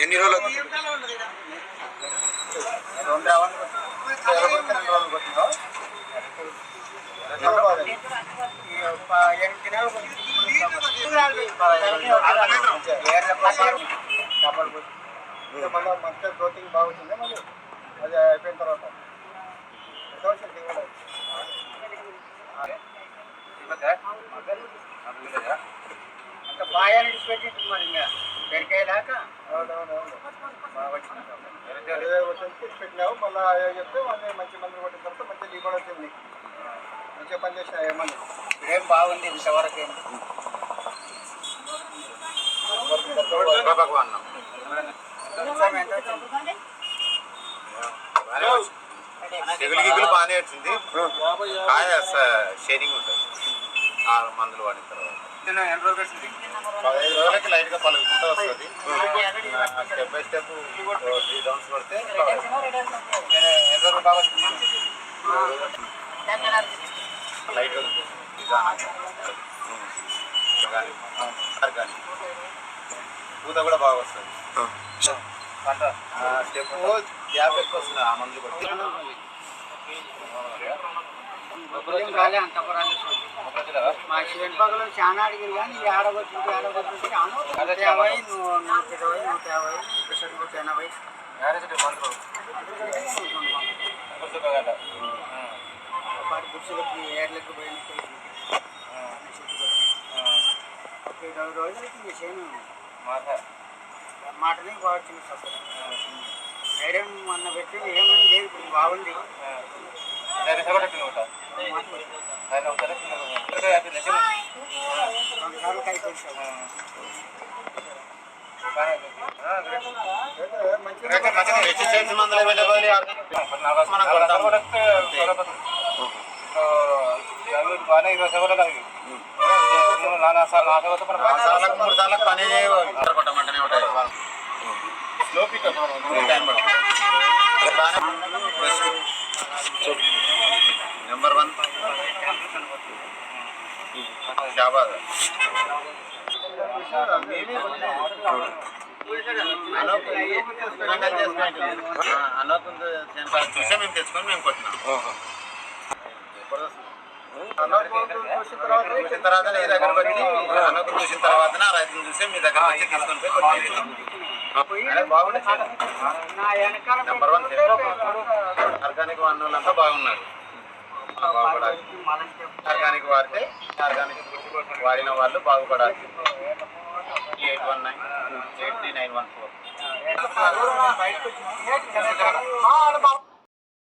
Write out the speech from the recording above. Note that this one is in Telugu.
ఎన్ని రోజులు మళ్ళీ మంచిగా గ్రోతింగ్ బాగుంటుంది. మళ్ళీ అది అయిపోయిన తర్వాత అంత బాగా పెట్టి మరి ఇంకా పెరికేదాకా పెట్టినావు. మళ్ళీ చెప్తే మళ్ళీ మంచి మందులు కొట్టిన తర్వాత మంచిగా దిగుబడి వచ్చింది. మంచిగా పని చేసిన ఏమన్నా ఏం బాగుంది ఇంతవరకు. ఏం తెగులు గిగులు బాగానే వచ్చింది. కాయ షేరింగ్ ఉంటుంది మందులు వాడిన తర్వాత. 15 రోజులకి లైట్ గా పలుకుంటూ వస్తుంది. స్టెప్ బై స్టెప్ 3 రౌండ్స్ పడితే లైట్ పూత కూడా బాగా వస్తుంది. స్టెప్ గ్యాప్ ఎక్కువ వస్తుంది ఆ మందులు కొట్టి. మా శివపగలు చాలా అడిగింది కానీ ఆడగొచ్చింది 150, 120, 180, 180 బుక్స్లకి ఏర్లకు పోయినట్టు 20 రోజులకి మీ చేను మాటని బాగుంది. ధైర్యం అన్న పెట్టి ఏమని లేదు. ఇప్పుడు బాగుంది. మందులు అవైలబుల్ బాగానే 20 సెకండ్లు అవి 4 సార్లకు 3 సార్లకు పని కొట్టమంటేనే ఉంటాయి. Slow pickup time number 1 Shabad. చూసే మేము తెచ్చుకొని మేము కొట్టినాం. చూసిన తర్వాత నీ దగ్గరకు వచ్చి అన్నకు చూసిన తర్వాత రైతులు చూసి మీ దగ్గర వచ్చి తీసుకొని పోయి బాగుండే. నెంబర్ 1 ఆర్గానిక్ వాడినంతా బాగున్నారు. ఆర్గానిక్ వాడితే ఆర్గానిక్ వాడిన వాళ్ళు బాగుపడాలి. 81983914